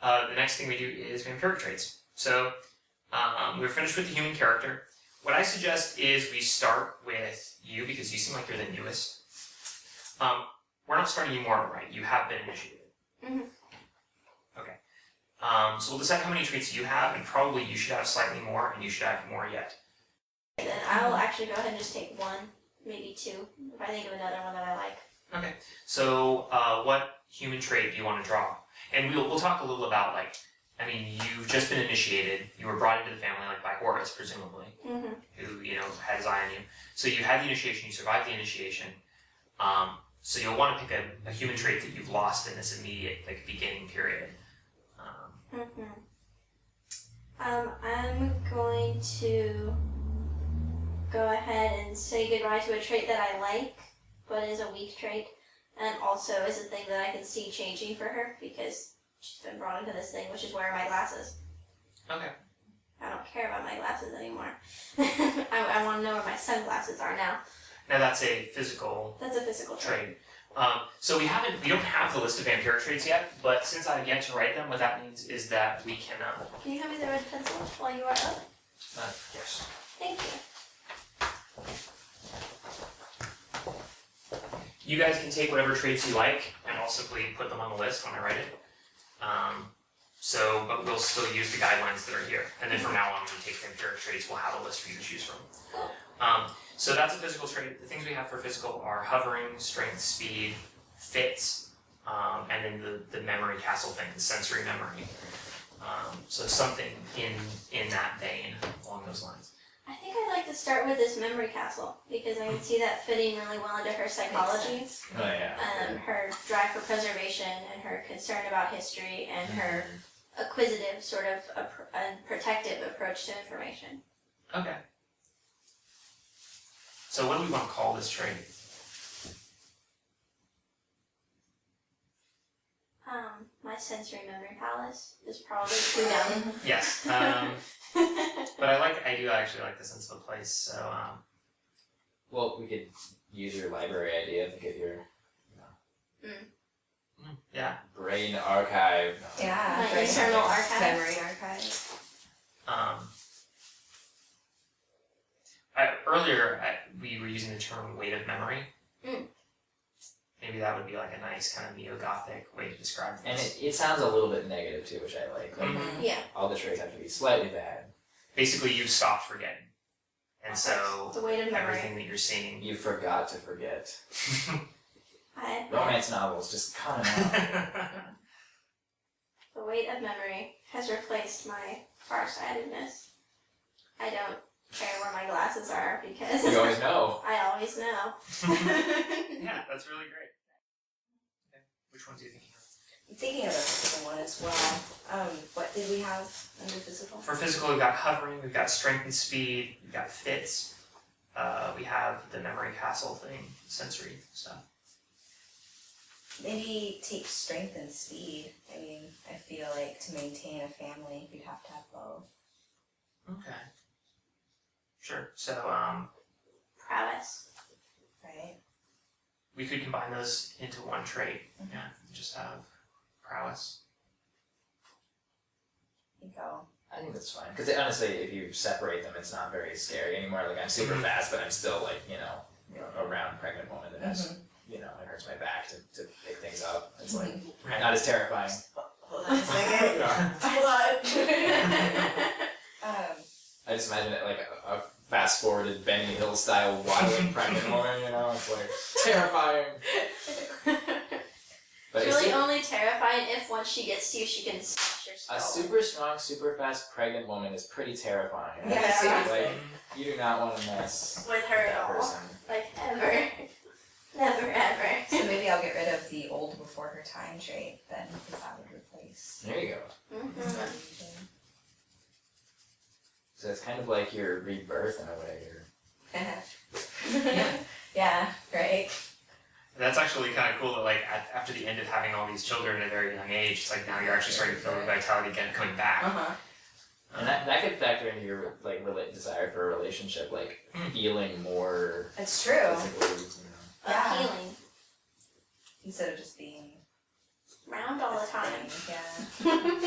the next thing we do is vampiric traits. So we're finished with the human character. What I suggest is we start with you because you seem like you're the newest. We're not starting you more, right? You have been initiated. Mm-hmm. Okay. So we'll decide how many traits you have, and probably you should have slightly more, and you should have more yet. Then I'll actually go ahead and just take one, maybe two, if I think of another one that I like. Okay. So what human trait do you want to draw? And we'll talk a little about, like, I mean, you've just been initiated. You were brought into the family, like, by Horus, presumably, Mm-hmm. who, had his eye on you. So you had the initiation, you survived the initiation. So you'll want to pick a human trait that you've lost in this immediate, like, beginning period. I'm going to go ahead and say goodbye to a trait that I like, but is a weak trait, and also is a thing that I can see changing for her, because she's been brought into this thing, which is wearing my glasses. Okay. I don't care about my glasses anymore. I want to know where my sunglasses are now. Now that's a physical That's a physical trait. trait. So we don't have the list of vampiric traits yet, but since I've yet to write them, what that means is that we can, Can you hand me the red pencil while you are up? yes. Thank you. You guys can take whatever traits you like, and I'll simply put them on the list when I write it. But we'll still use the guidelines that are here. And then from now on, when we take vampiric traits, we'll have a list for you to choose from. So that's a physical trait. The things we have for physical are hovering, strength, speed, fits, and then the memory castle thing, the sensory memory. So something in that vein along those lines. I think I'd like to start with this memory castle, because I can see that fitting really well into her psychology. Oh yeah. Her drive for preservation, and her concern about history, and her acquisitive sort of and protective approach to information. Okay. So what do we want to call this trait? My sensory memory palace is probably too dumb. Yes. But I do actually like the sense of a place, so Well, we could use your library idea to get your yeah. brain archive. Yeah. My brain internal archive. archive. Memory archive. Earlier we were using the term weight of memory. Mm. Maybe that would be like a nice kind of neo-Gothic way to describe And this. it sounds a little bit negative too, which I like. Like Yeah. all the traits have to be slightly bad. Basically, you've stopped forgetting, and so The weight of memory. everything that you're seeing. You forgot to forget. The Romance novels just coming out. weight of memory has replaced my farsightedness. I don't care where my glasses are because You always know. I always know. Yeah, that's really great. Okay. Which ones are you thinking of? I'm thinking of a physical one as well. What did we have under physical? For physical, we've got hovering, we've got strength and speed, we've got fits, we have the memory castle thing, sensory stuff. Maybe take strength and speed. I mean, I feel like to maintain a family, you'd have to have both. Okay. Sure. So Prowess. Right? we could combine those into one trait. Yeah, just have prowess. I think that's fine. Because honestly, if you separate them, it's not very scary anymore. Like, I'm super fast, but I'm still, like, you know, around pregnant woman that has, you know, it hurts my back to pick things up. It's like, not as terrifying. Hold on a second. Hold on. I just imagine it like a fast-forwarded Benny Hill style wild pregnant woman, you know? It's like, terrifying. But It's really only terrifying if once she gets to you, she can smash your skull. a super strong, super fast pregnant woman is pretty terrifying. Yeah, seriously. Like, you do not want to mess With her at that all. person. Like, ever. Never, ever. So maybe I'll get rid of the old before her time trait then, because that would replace. There you go. Mm-hmm. So it's kind of like your rebirth in a way. Yeah, right. That's actually kind of cool that, like, after the end of having all these children at a very young age, it's like now you're actually starting to feel the vitality again coming back. And that could factor into your like desire for a relationship, like feeling more It's true. physically, you know. Yeah. Healing. Instead of just being Round all the time. Yeah.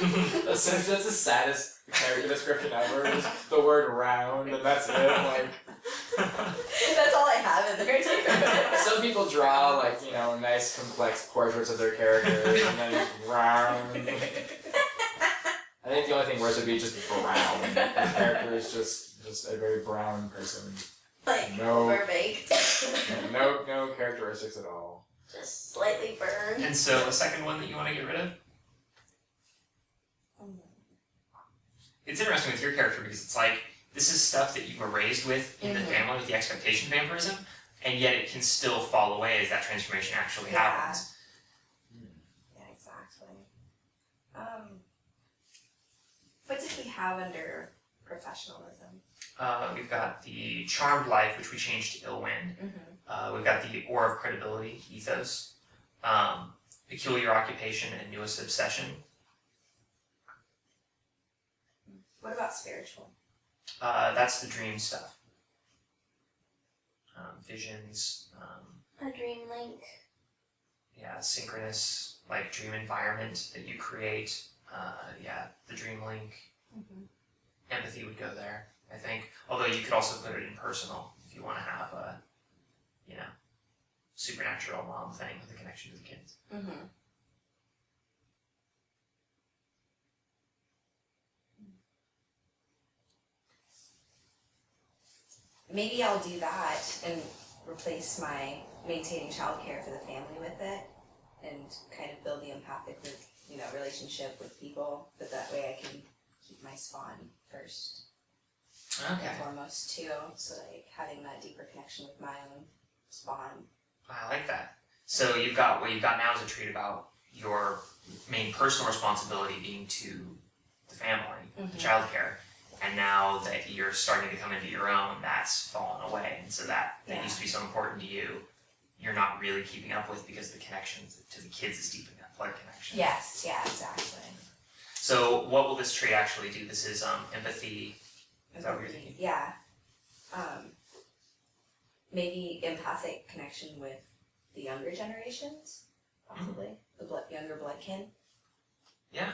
That's the saddest character description ever. Is the word round, and that's it. Like, That's all I have in there too. some people draw like nice complex portraits of their characters, and then it's round. I think the only thing worse would be just brown. The character is just a very brown person. Like No. overbaked. No characteristics at all. Just slightly burned. And so the second one that you want to get rid of? It's interesting with your character because it's like, this is stuff that you were raised with in the family with the expectation of vampirism, and yet it can still fall away as that transformation actually happens. Yeah, exactly. What did we have under professionalism? We've got the charmed life, which we changed to ill wind. We've got the aura of credibility, ethos, peculiar occupation, and newest obsession. What about spiritual? That's the dream stuff. Visions, A dream link. yeah, synchronous, like dream environment that you create. Yeah, the dream link. Empathy would go there, I think. Although you could also put it in personal if you want to have a, supernatural mom thing with a connection to the kids. Maybe I'll do that and replace my maintaining childcare for the family with it, and kind of build the empathic, relationship with people. But that way I can keep my spawn first Okay. and foremost too. So like having that deeper connection with my own spawn. I like that. So what you've got now is a trait about your main personal responsibility being to the family, the childcare, and now that you're starting to come into your own, that's fallen away, and so that used to be so important to you, you're not really keeping up with because the connection to the kids is deepening that blood connection. Yes, yeah, exactly. So what will this trait actually do? This is empathy. Is that what you're thinking? Yeah. Maybe empathic connection with the younger generations, possibly. The younger bloodkin. Yeah.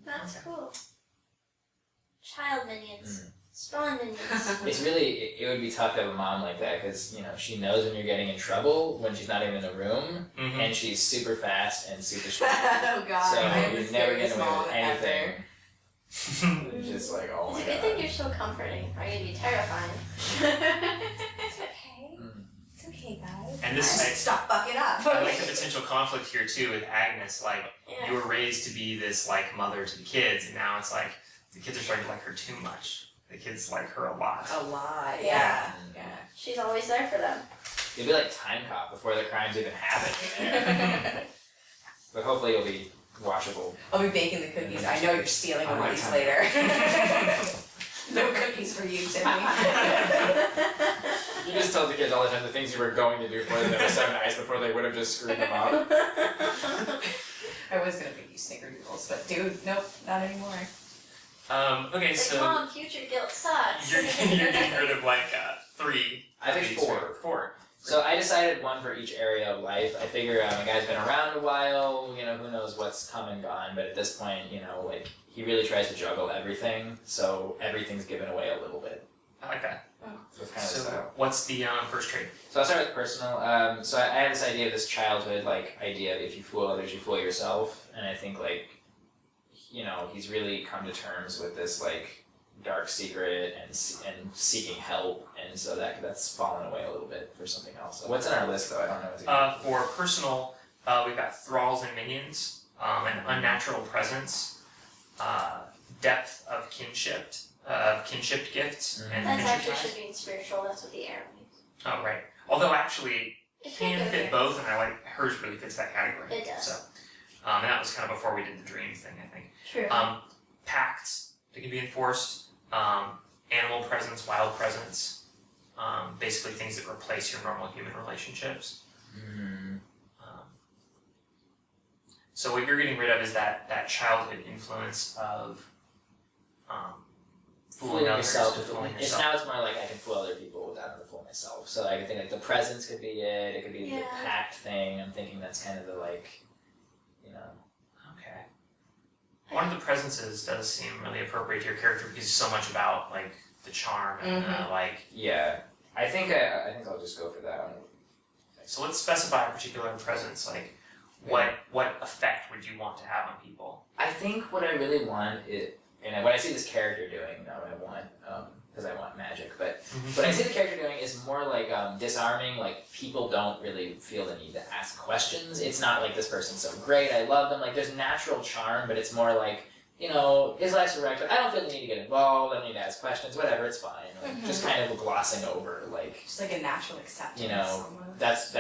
That's cool. Child minions. Spawn minions. It's really, it would be tough to have a mom like that because, she knows when you're getting in trouble when she's not even in the room, and she's super fast and super strong. Oh god, So I'm the you're never scariest getting away mom with ever. anything. It's just like, oh It's my a good god. thing you're so comforting, or you'd be terrifying. It's okay. It's okay, guys. And this Just is- stop fucking up. I like the potential conflict here too with Agnes. Like, Yeah. you were raised to be this like mother to the kids, and now it's like the kids are starting to like her too much. The kids like her a lot. A lot, Yeah. yeah. She's always there for them. You'll be like time cop before the crimes even happen. But hopefully you'll be watchable. I'll be baking the cookies. I know you're stealing one of these time. later. No cookies for you, Timmy. You just tell the kids all the time the things you were going to do for them that were so nice before they would have just screwed them up. I was gonna make you snickerdoodles, but dude, nope, not anymore. Okay, Like, so Mom, future guilt sucks. you're getting rid of like 3. I think of these, 4. right? 4. So I decided one for each area of life. I figure a guy's been around a while, who knows what's come and gone, but at this point, like, he really tries to juggle everything, so everything's given away a little bit. I like that. So it's kind of So style. what's the first trait? So I'll start with personal. So I had this idea of this childhood, idea of if you fool others, you fool yourself, and I think, he's really come to terms with this, dark secret and seeking help, and so that's fallen away a little bit for something else. So what's on our list, though? I don't know what to For personal, we've got thralls and minions, an unnatural presence, depth of kinship gifts, and That's kinship actually ties. should be in spiritual, that's what the arrow means. Oh, right. Although actually, It could can go fit there. both, and I like hers really fits that category. It does. So, and that was kind of before we did the dream thing, I think. True. Pacts that can be enforced, animal presence, wild presence, basically things that replace your normal human relationships. So what you're getting rid of is that childhood influence of fooling others, yourself. to fooling It's yourself. now it's more like I can fool other people without having to fool myself. So I can think the presence could be it. It could be the Yeah. pact thing. I'm thinking that's kind of the Okay. One of the presences does seem really appropriate to your character because it's so much about like the charm and like. Yeah, I think I'll just go for that one. So let's specify a particular presence. Like, what effect would you want to have on people? I think what I really want is, and what I see this character doing, not what I want, because I want magic, but what I see the character doing is more like disarming, like people don't really feel the need to ask questions. It's not like this person's so great, I love them, like there's natural charm, but it's more like, you know, his life's wrecked, but I don't feel the need to get involved, I don't need to ask questions, whatever, it's fine. Like, just kind of glossing over, like... Just like a natural acceptance. You know, that's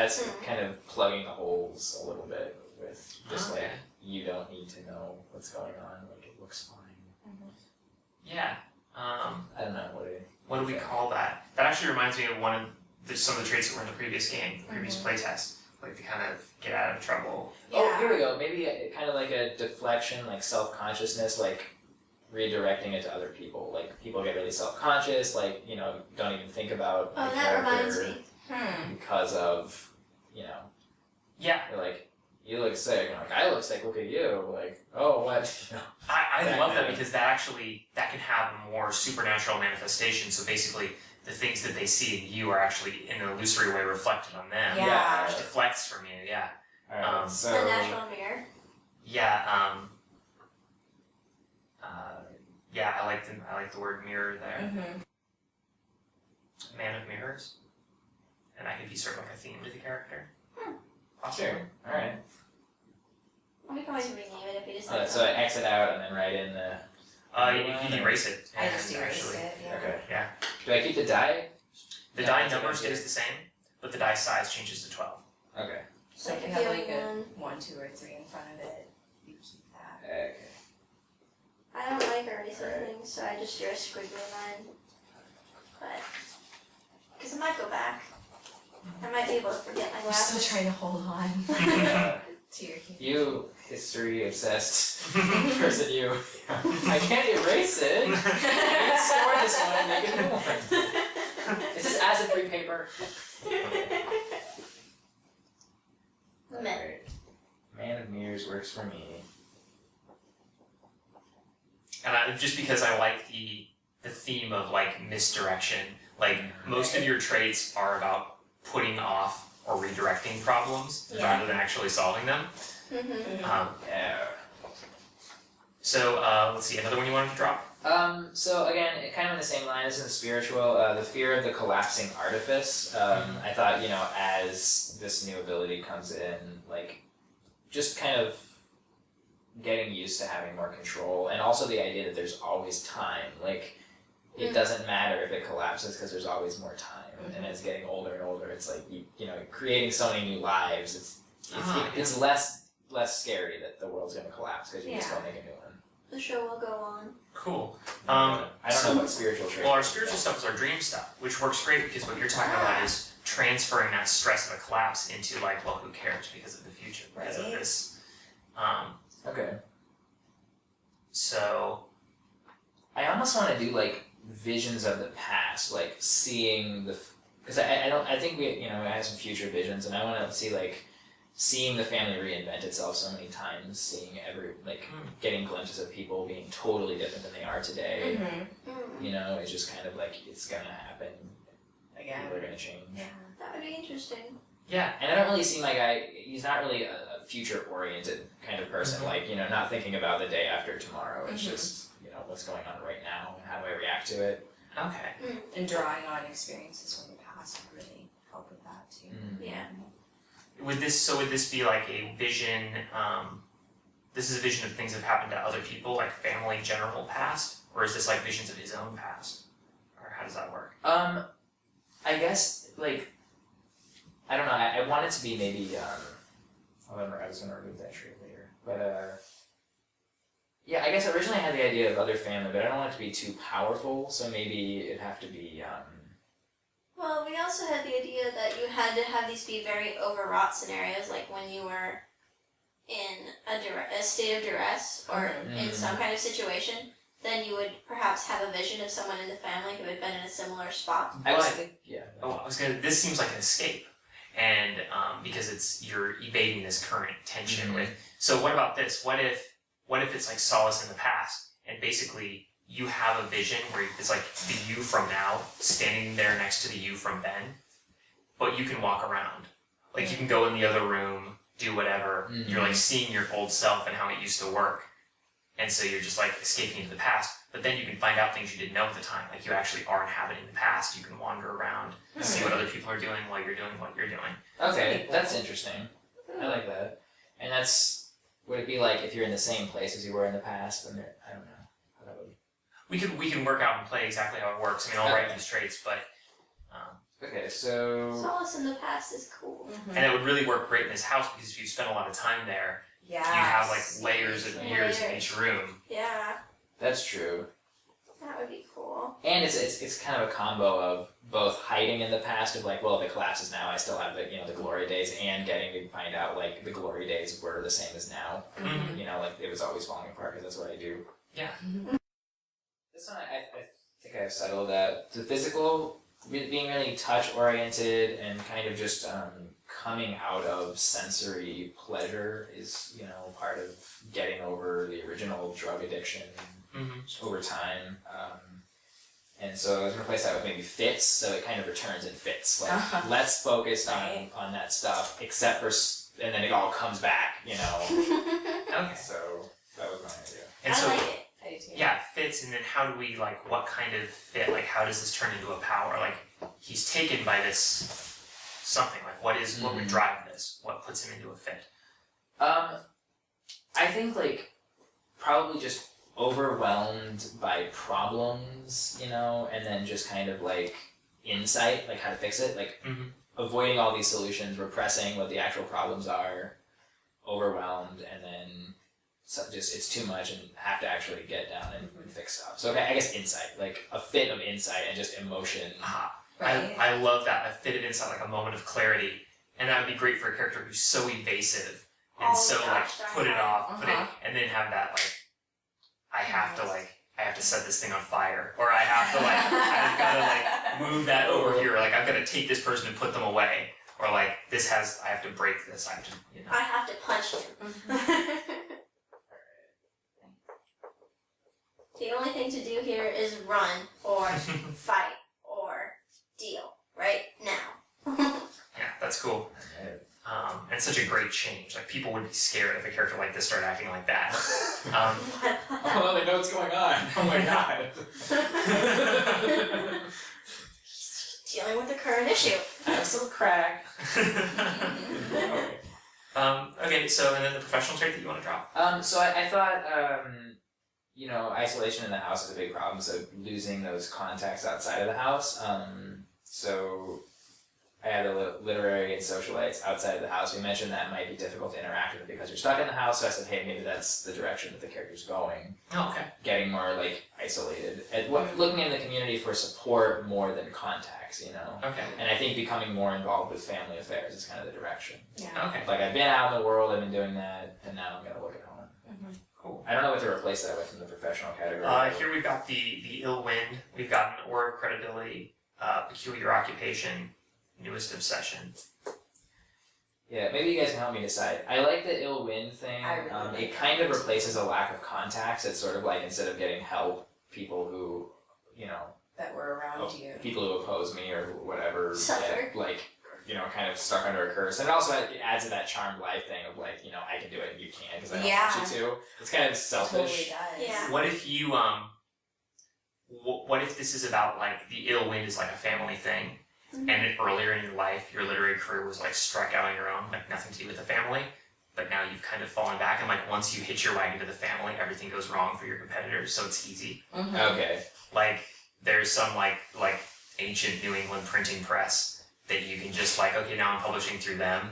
kind of plugging the holes a little bit with just like, you don't need to know what's going on, like it looks fine. Yeah. I don't know, what do we call that? That actually reminds me of some of the traits that were in the previous game, the previous playtest. Like to kind of get out of trouble. Yeah. Oh, here we go. Maybe kind of like a deflection, like self-consciousness, like redirecting it to other people. Like people get really self-conscious, like, you know, don't even think about the that character reminds me. because of, you know, Yeah. you're like, you look sick. I'm like, I look sick, look at you. Like, oh, what? You know. I love that because that can have a more supernatural manifestation. So basically, the things that they see in you are actually in an illusory way reflected on them. Yeah. Which deflects from you. Yeah. Alright, so... The natural mirror. Yeah. Yeah. I like the word mirror there. Man of mirrors, and that could be sort of like a theme to the character. Sure. Alright. We can always rename it if we decide. So I exit out and then write in the... You can erase it. I just erased actually. it, yeah. Okay. Yeah. Do I keep the die? The Yeah, die that's a number good stays the same, but the die size changes to 12. Okay. So if you have like a 1, 2, or 3 in front of it, you keep that. Okay. I don't like erasing things, so I just drew a squiggly line. But, because I might go back. I might be able to forget my You're still glasses. trying to hold on Uh, to your key. you history-obsessed person, you. I can't erase it. I can store this one and make a new one. Is this acid-free paper? Alright. Man of Mirrors works for me. And just because I like the theme of like misdirection, like most of your traits are about putting off or redirecting problems rather than actually solving them. Yeah. So let's see, another one you wanted to drop? So again, kind of in the same line as in the spiritual, the fear of the collapsing artifice. I thought, you know, as this new ability comes in, like, just kind of getting used to having more control, and also the idea that there's always time. Like, it doesn't matter if it collapses because there's always more time. And as getting older and older, it's like, you know, creating so many new lives, it's less scary that the world's going to collapse because you just go make a new one. The show will go on. Cool. I don't know what spiritual trait. Well, our spiritual stuff is our dream stuff, which works great because what you're talking about is transferring that stress of a collapse into like, well, who cares because of the future, because of this. Okay. So, I almost want to do like visions of the past, like seeing the, because I think we, you know, I have some future visions, and I want to see like seeing the family reinvent itself so many times, seeing getting glimpses of people being totally different than they are today. You know, it's just kind of like it's gonna happen. Again. People are gonna change. Yeah. That would be interesting. yeah. And I don't really see my guy. He's not really a future-oriented kind of person. Like, you know, not thinking about the day after tomorrow. It's just, you know, what's going on right now and how do I react to it. Okay. And drawing on experiences from the past would really help with that too. Yeah. Would this be like a vision, this is a vision of things that have happened to other people, like family general past? Or is this like visions of his own past? Or how does that work? I guess, like, I don't know, I want it to be maybe, I was gonna remove that trait later, but, yeah, I guess originally I had the idea of other family, but I don't want it to be too powerful, so maybe it'd have to be, Well, we also had the idea that you had to have these be very overwrought scenarios, like when you were in a state of duress or in some kind of situation, then you would perhaps have a vision of someone in the family who had been in a similar spot. This seems like an escape. And because you're evading this current tension with, so what about this? What if what if it's like solace in the past, and basically you have a vision where it's like the you from now standing there next to the you from then, but you can walk around. Like you can go in the other room, do whatever. Mm-hmm. You're like seeing your old self and how it used to work. And so you're just like escaping into the past, but then you can find out things you didn't know at the time. Like you actually are inhabiting the past. You can wander around and see what other people are doing while you're doing what you're doing. Okay, that's interesting. I like that. And would it be like if you're in the same place as you were in the past? I don't know how that would. We can work out and play exactly how it works. I mean, I'll write these traits, but Okay, so Solace in the past is cool. and it would really work great in this house because if you spend a lot of time there, Yeah. you have like layers of years in Layers. each room. Yeah, that's true. that would be cool. And it's kind of a combo of both hiding in the past of like, well, if it collapses now, I still have the the glory days, and getting to find out like the glory days were the same as now. Mhm. Like it was always falling apart because that's what I do. Yeah. This one, I think I've settled that the physical being really touch oriented and kind of just coming out of sensory pleasure is part of getting over the original drug addiction over time. And so I was gonna replace that with maybe fits, so it kind of returns in fits. Like less focused on that stuff, except for and then it all comes back. Okay. So that was my idea. And I so like it. I do too. yeah, it fits, and then how do we like what kind of fit? Like how does this turn into a power? Like he's taken by this something. Like what would drive this? What puts him into a fit? I think like probably just overwhelmed by problems, and then just kind of like insight, like how to fix it, like avoiding all these solutions, repressing what the actual problems are, overwhelmed, and then just it's too much and have to actually get down and fix stuff. So okay, I guess insight, like a fit of insight and just emotion. Right. I love that. A fit of insight, like a moment of clarity, and that would be great for a character who's so evasive and Oh so my like gosh, put it darn off, and then have that like I have to set this thing on fire, or I've gotta like move that over here, like I've got to take this person and put them away, or like I have to break this. I have to I have to punch him. The only thing to do here is run or fight or deal right now. Yeah, that's cool. And such a great change. Like people would be scared if a character like this started acting like that. Oh, they know what's going on. Oh my god. Dealing with the current issue. I have some crack. Okay, so and then the professional trait that you want to drop. So I thought, isolation in the house is a big problem. So losing those contacts outside of the house. So I had a literary and socialites outside of the house. We mentioned that it might be difficult to interact with it because you're stuck in the house. So I said, hey, maybe that's the direction that the character's going. Oh, okay. Getting more like isolated, and looking in the community for support more than contacts. Okay. And I think becoming more involved with family affairs is kind of the direction. Yeah. Okay. Like I've been out in the world, I've been doing that, and now I'm gonna look at home. Cool. I don't know what to replace that with from the professional category. Here we've got the ill wind. We've got an aura of credibility, peculiar occupation, newest obsession. Yeah, maybe you guys can help me decide. I like the ill wind thing. I really like it kind of replaces a lack of contacts. It's sort of like instead of getting help, people who, That were around you. people who oppose me or whatever, Suffer. get, like, kind of stuck under a curse. And it also adds to that charmed life thing of like, I can do it and you can't because I don't want you to. It's kind of selfish. Totally does. Yeah. What if you what if this is about like the ill wind is like a family thing, and earlier in your life your literary career was like struck out on your own, like nothing to do with the family, but now you've kind of fallen back and like once you hitch your wagon to the family, everything goes wrong for your competitors, so it's easy. Okay. Like there's some like ancient New England printing press that you can just like, okay, now I'm publishing through them,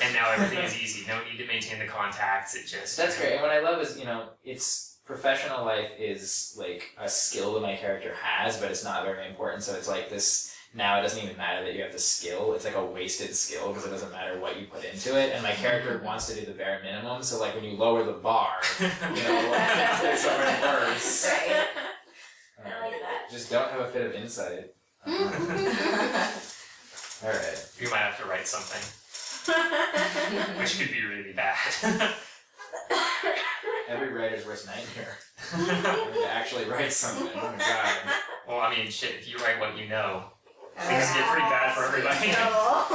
and now everything is easy. No need to maintain the contacts. It just That's great. And what I love is, it's professional life is like a skill that my character has, but it's not very important. So it's like this, now it doesn't even matter that you have the skill. It's like a wasted skill because it doesn't matter what you put into it. And my character wants to do the bare minimum. So like when you lower the bar, it's so much worse. Right. I like that. Just don't have a fit of insight. Alright. You might have to write something, which could be really bad. every writer's worst nightmare. To actually write something. Oh my god. Well, I mean, shit, if you write what you know, things get pretty bad for everybody. No.